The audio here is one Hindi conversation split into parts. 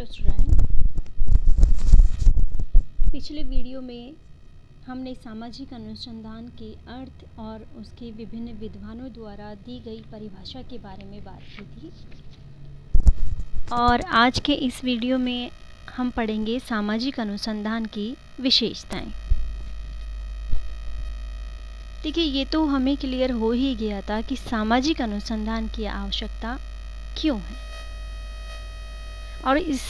हेलो स्टूडेंट, पिछले वीडियो में हमने सामाजिक अनुसंधान के अर्थ और उसके विभिन्न विद्वानों द्वारा दी गई परिभाषा के बारे में बात की थी और आज के इस वीडियो में हम पढ़ेंगे सामाजिक अनुसंधान की विशेषताएं। देखिए, ये तो हमें क्लियर हो ही गया था कि सामाजिक अनुसंधान की आवश्यकता क्यों है और इस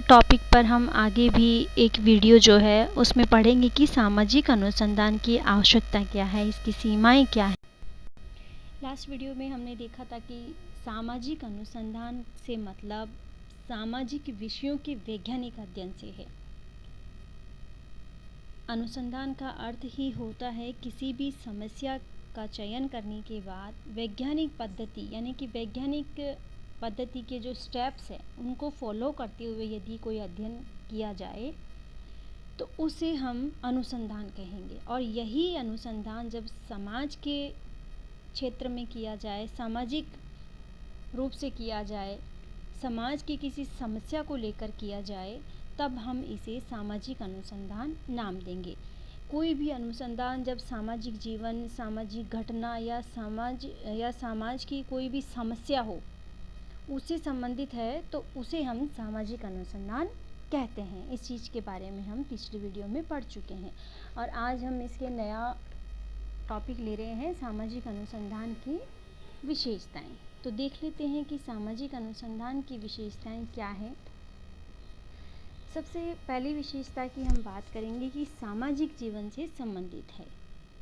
टॉपिक पर हम आगे भी एक वीडियो जो है उसमें पढ़ेंगे कि सामाजिक अनुसंधान की आवश्यकता क्या है, इसकी सीमाएं क्या है। लास्ट वीडियो में हमने देखा था कि सामाजिक अनुसंधान से मतलब सामाजिक विषयों के वैज्ञानिक अध्ययन से है। अनुसंधान का अर्थ ही होता है किसी भी समस्या का चयन करने के बाद वैज्ञानिक पद्धति यानी कि वैज्ञानिक पद्धति के जो स्टेप्स हैं उनको फॉलो करते हुए यदि कोई अध्ययन किया जाए तो उसे हम अनुसंधान कहेंगे। और यही अनुसंधान जब समाज के क्षेत्र में किया जाए, सामाजिक रूप से किया जाए, समाज की किसी समस्या को लेकर किया जाए, तब हम इसे सामाजिक अनुसंधान नाम देंगे। कोई भी अनुसंधान जब सामाजिक जीवन, सामाजिक घटना या समाज की कोई भी समस्या हो उससे संबंधित है तो उसे हम सामाजिक अनुसंधान कहते हैं। इस चीज़ के बारे में हम पिछली वीडियो में पढ़ चुके हैं और आज हम इसके नया टॉपिक ले रहे हैं, सामाजिक अनुसंधान की विशेषताएं। तो देख लेते हैं कि सामाजिक अनुसंधान की विशेषताएं क्या है। सबसे पहली विशेषता की हम बात करेंगे कि सामाजिक जीवन से संबंधित है।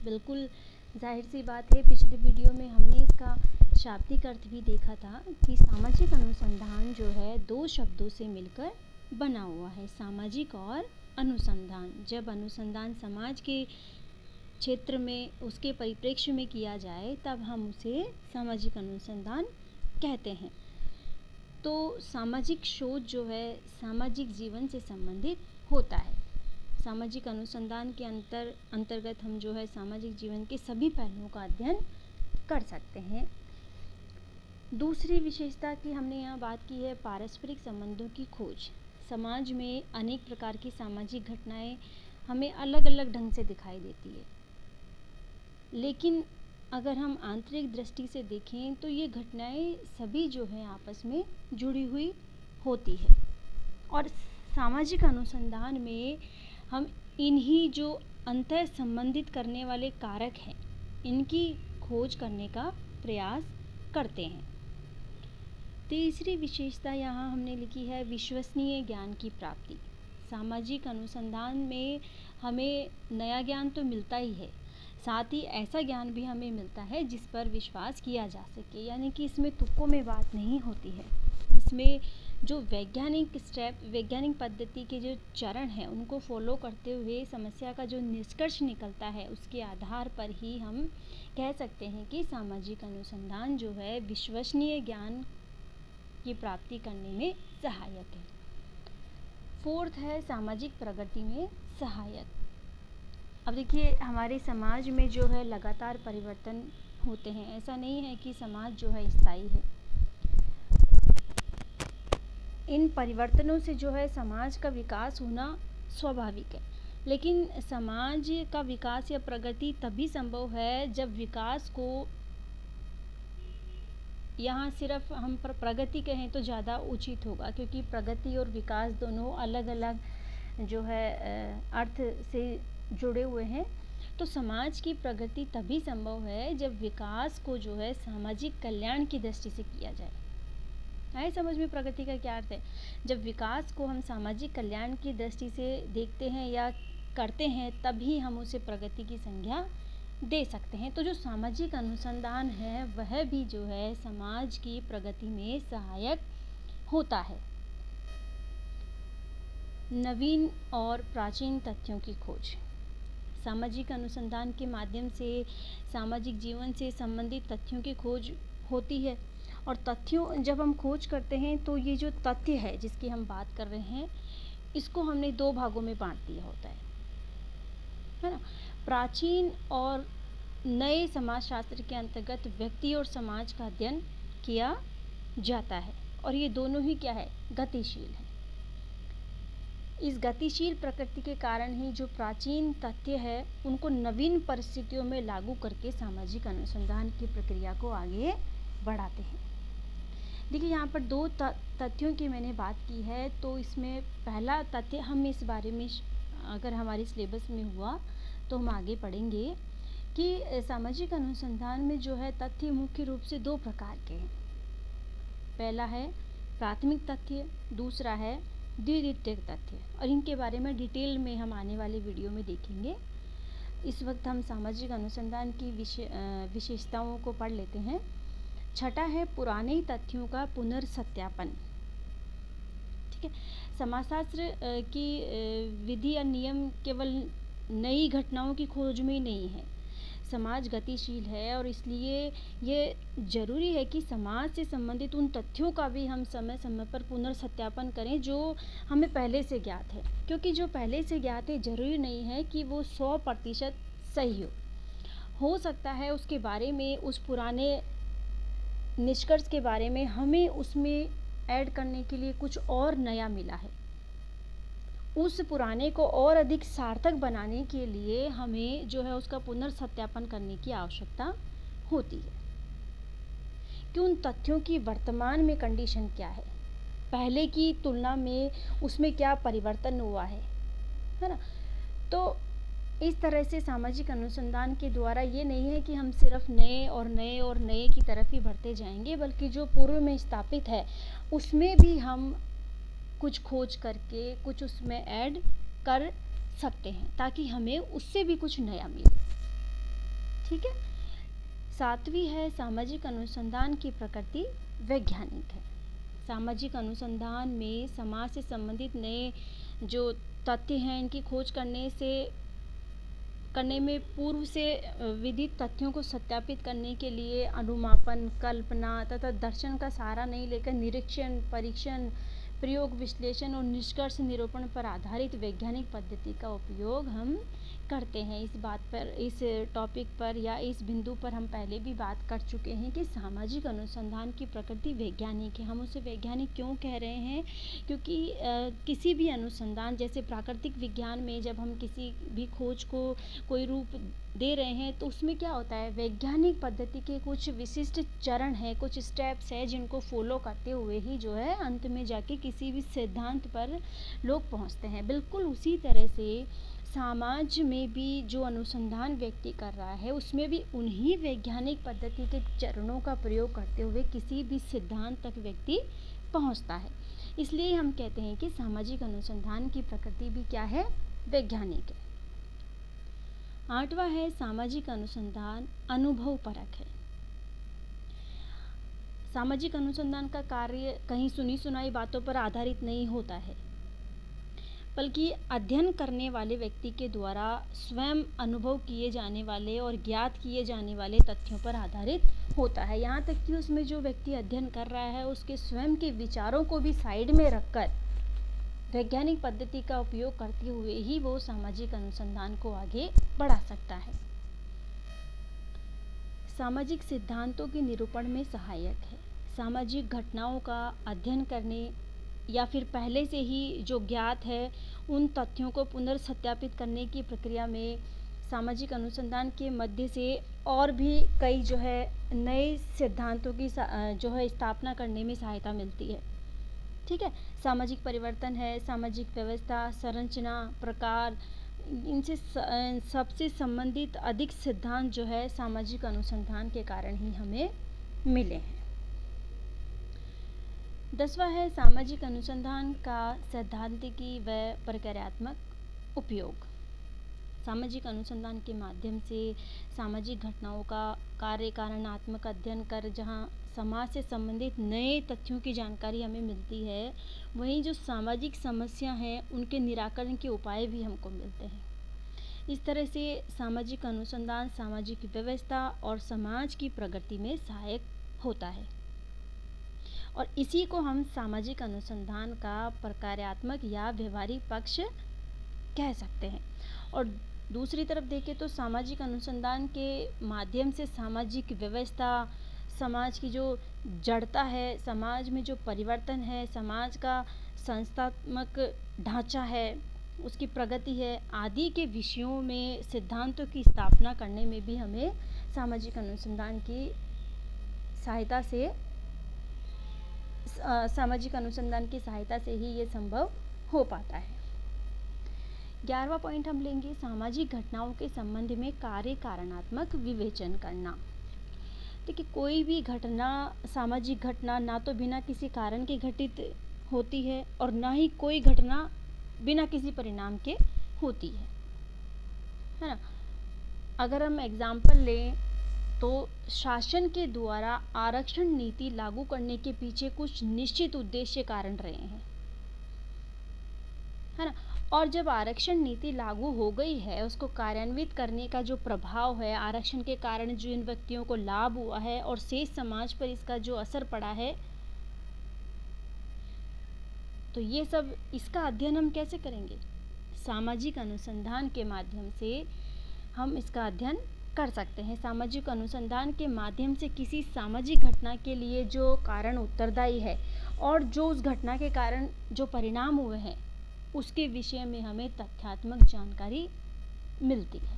बिल्कुल जाहिर सी बात है, पिछले वीडियो में हमने इसका शाब्दिक अर्थ भी देखा था कि सामाजिक अनुसंधान जो है दो शब्दों से मिलकर बना हुआ है, सामाजिक और अनुसंधान। जब अनुसंधान समाज के क्षेत्र में, उसके परिप्रेक्ष्य में किया जाए तब हम उसे सामाजिक अनुसंधान कहते हैं। तो सामाजिक शोध जो है सामाजिक जीवन से संबंधित होता है। सामाजिक अनुसंधान के अंतर्गत हम जो है सामाजिक जीवन के सभी पहलुओं का अध्ययन कर सकते हैं। दूसरी विशेषता की हमने यहाँ बात की है पारस्परिक संबंधों की खोज। समाज में अनेक प्रकार की सामाजिक घटनाएं हमें अलग अलग ढंग से दिखाई देती है, लेकिन अगर हम आंतरिक दृष्टि से देखें तो ये घटनाएं सभी जो है आपस में जुड़ी हुई होती है। और सामाजिक अनुसंधान में हम इन्हीं जो अंतर संबंधित करने वाले कारक हैं इनकी खोज करने का प्रयास करते हैं। तीसरी विशेषता यहाँ हमने लिखी है विश्वसनीय ज्ञान की प्राप्ति। सामाजिक अनुसंधान में हमें नया ज्ञान तो मिलता ही है, साथ ही ऐसा ज्ञान भी हमें मिलता है जिस पर विश्वास किया जा सके, यानी कि इसमें तुक्कों में बात नहीं होती है। इसमें जो वैज्ञानिक पद्धति के जो चरण हैं उनको फॉलो करते हुए समस्या का जो निष्कर्ष निकलता है उसके आधार पर ही हम कह सकते हैं कि सामाजिक अनुसंधान जो है विश्वसनीय ज्ञान की प्राप्ति करने में सहायक है। फोर्थ है सामाजिक प्रगति में सहायक। अब देखिए, हमारे समाज में जो है लगातार परिवर्तन होते हैं। ऐसा नहीं है कि समाज जो है स्थायी है। इन परिवर्तनों से जो है समाज का विकास होना स्वाभाविक है, लेकिन समाज का विकास या प्रगति तभी संभव है जब विकास को, यहाँ सिर्फ हम प्रगति कहें तो ज़्यादा उचित होगा क्योंकि प्रगति और विकास दोनों अलग अलग जो है अर्थ से जुड़े हुए हैं। तो समाज की प्रगति तभी संभव है जब विकास को जो है सामाजिक कल्याण की दृष्टि से किया जाए। आए समझ में प्रगति का क्या अर्थ है? जब विकास को हम सामाजिक कल्याण की दृष्टि से देखते हैं या करते हैं तभी हम उसे प्रगति की संज्ञा दे सकते हैं। तो जो सामाजिक अनुसंधान है वह भी जो है समाज की प्रगति में सहायक होता है। नवीन और प्राचीन तथ्यों की खोज। सामाजिक अनुसंधान के माध्यम से सामाजिक जीवन से संबंधित तथ्यों की खोज होती है और तथ्यों जब हम खोज करते हैं तो ये जो तथ्य है जिसकी हम बात कर रहे हैं इसको हमने दो भागों में बांट दिया होता है ना। प्राचीन और नए समाजशास्त्र के अंतर्गत व्यक्ति और समाज का अध्ययन किया जाता है और ये दोनों ही क्या है, गतिशील है। इस गतिशील प्रकृति के कारण ही जो प्राचीन तथ्य है उनको नवीन परिस्थितियों में लागू करके सामाजिक अनुसंधान की प्रक्रिया को आगे बढ़ाते हैं। देखिए यहाँ पर दो तथ्यों की मैंने बात की है, तो इसमें पहला तथ्य हम इस बारे में अगर हमारे सिलेबस में हुआ तो हम आगे पढ़ेंगे कि सामाजिक अनुसंधान में जो है तथ्य मुख्य रूप से दो प्रकार के हैं। पहला है प्राथमिक तथ्य, दूसरा है द्वितीयक तथ्य, और इनके बारे में डिटेल में हम आने वाले वीडियो में देखेंगे। इस वक्त हम सामाजिक अनुसंधान की विशेषताओं को पढ़ लेते हैं। छठा है पुराने तथ्यों का पुनर्सत्यापन। ठीक है, समाजशास्त्र की विधि या नियम केवल नई घटनाओं की खोज में ही नहीं है। समाज गतिशील है और इसलिए ये जरूरी है कि समाज से संबंधित उन तथ्यों का भी हम समय समय पर पुनर्सत्यापन करें जो हमें पहले से ज्ञात है, क्योंकि जो पहले से ज्ञात है जरूरी नहीं है कि वो 100% सही हो सकता है उसके बारे में, उस पुराने निष्कर्ष के बारे में हमें उसमें ऐड करने के लिए कुछ और नया मिला है। उस पुराने को और अधिक सार्थक बनाने के लिए हमें जो है उसका पुनर्सत्यापन करने की आवश्यकता होती है कि उन तथ्यों की वर्तमान में कंडीशन क्या है, पहले की तुलना में उसमें क्या परिवर्तन हुआ है ना। तो इस तरह से सामाजिक अनुसंधान के द्वारा ये नहीं है कि हम सिर्फ नए और नए और नए की तरफ ही बढ़ते जाएंगे, बल्कि जो पूर्व में स्थापित है उसमें भी हम कुछ खोज करके कुछ उसमें ऐड कर सकते हैं ताकि हमें उससे भी कुछ नया मिले। ठीक है। सातवीं है सामाजिक अनुसंधान की प्रकृति वैज्ञानिक है। सामाजिक अनुसंधान में समाज से संबंधित नए जो तथ्य हैं इनकी खोज करने में पूर्व से विदित तथ्यों को सत्यापित करने के लिए अनुमापन, कल्पना तथा दर्शन का सहारा नहीं लेकर निरीक्षण, परीक्षण, प्रयोग, विश्लेषण और निष्कर्ष निरूपण पर आधारित वैज्ञानिक पद्धति का उपयोग हम करते हैं। इस बात पर, इस टॉपिक पर या इस बिंदु पर हम पहले भी बात कर चुके हैं कि सामाजिक अनुसंधान की प्रकृति वैज्ञानिक है। हम उसे वैज्ञानिक क्यों कह रहे हैं? क्योंकि किसी भी अनुसंधान, जैसे प्राकृतिक विज्ञान में जब हम किसी भी खोज को कोई रूप दे रहे हैं तो उसमें क्या होता है, वैज्ञानिक पद्धति के कुछ विशिष्ट चरण हैं, कुछ स्टेप्स हैं जिनको फॉलो करते हुए ही जो है अंत में जाके किसी भी सिद्धांत पर लोग पहुंचते हैं। बिल्कुल उसी तरह से समाज में भी जो अनुसंधान व्यक्ति कर रहा है उसमें भी उन्हीं वैज्ञानिक पद्धति के चरणों का प्रयोग करते हुए किसी भी सिद्धांत तक व्यक्ति पहुंचता है। इसलिए हम कहते हैं कि सामाजिक अनुसंधान की प्रकृति भी क्या है, वैज्ञानिक है। आठवां है सामाजिक अनुसंधान अनुभव परक है। सामाजिक अनुसंधान का कार्य कहीं सुनी सुनाई बातों पर आधारित नहीं होता है, बल्कि अध्ययन करने वाले व्यक्ति के द्वारा स्वयं अनुभव किए जाने वाले और ज्ञात किए जाने वाले तथ्यों पर आधारित होता है। यहाँ तक कि उसमें जो व्यक्ति अध्ययन कर रहा है उसके स्वयं के विचारों को भी साइड में रखकर वैज्ञानिक पद्धति का उपयोग करते हुए ही वो सामाजिक अनुसंधान को आगे बढ़ा सकता है। सामाजिक सिद्धांतों के निरूपण में सहायक है। सामाजिक घटनाओं का अध्ययन करने या फिर पहले से ही जो ज्ञात है उन तथ्यों को पुनर्सत्यापित करने की प्रक्रिया में सामाजिक अनुसंधान के मध्य से और भी कई जो है नए सिद्धांतों की जो है स्थापना करने में सहायता मिलती है। ठीक है। सामाजिक परिवर्तन है, सामाजिक व्यवस्था, संरचना, प्रकार, इनसे सबसे संबंधित अधिक सिद्धांत जो है सामाजिक अनुसंधान के कारण ही हमें मिले हैं। 10वां है सामाजिक अनुसंधान का सैद्धांतिकी व प्रक्रियात्मक उपयोग। सामाजिक अनुसंधान के माध्यम से सामाजिक घटनाओं का कार्य कारणात्मक अध्ययन कर जहां समाज से संबंधित नए तथ्यों की जानकारी हमें मिलती है, वहीं जो सामाजिक समस्या हैं उनके निराकरण के उपाय भी हमको मिलते हैं। इस तरह से सामाजिक अनुसंधान सामाजिक व्यवस्था और समाज की प्रगति में सहायक होता है और इसी को हम सामाजिक अनुसंधान का प्रक्रियात्मक या व्यवहारिक पक्ष कह सकते हैं। और दूसरी तरफ देखें तो सामाजिक अनुसंधान के माध्यम से सामाजिक व्यवस्था, समाज की जो जड़ता है, समाज में जो परिवर्तन है, समाज का संस्थात्मक ढांचा है, उसकी प्रगति है, आदि के विषयों में सिद्धांतों की स्थापना करने में भी हमें सामाजिक अनुसंधान की सहायता से ही ये संभव हो पाता है। 11वां पॉइंट हम लेंगे, सामाजिक घटनाओं के संबंध में कार्य कारणात्मक विवेचन करना। देखिए, कोई भी घटना, सामाजिक घटना ना तो बिना किसी कारण के घटित होती है और ना ही कोई घटना बिना किसी परिणाम के होती है ना। अगर हम एग्जाम्पल लें तो शासन के द्वारा आरक्षण नीति लागू करने के पीछे कुछ निश्चित उद्देश्य कारण रहे हैं, है ना। और जब आरक्षण नीति लागू हो गई है, उसको कार्यान्वित करने का जो प्रभाव है, आरक्षण के कारण जो इन व्यक्तियों को लाभ हुआ है और शेष समाज पर इसका जो असर पड़ा है, तो ये सब, इसका अध्ययन हम कैसे करेंगे? सामाजिक अनुसंधान के माध्यम से हम इसका अध्ययन कर सकते हैं। सामाजिक अनुसंधान के माध्यम से किसी सामाजिक घटना के लिए जो कारण उत्तरदायी है और जो उस घटना के कारण जो परिणाम हुए हैं, उसके विषय में हमें तथ्यात्मक जानकारी मिलती है।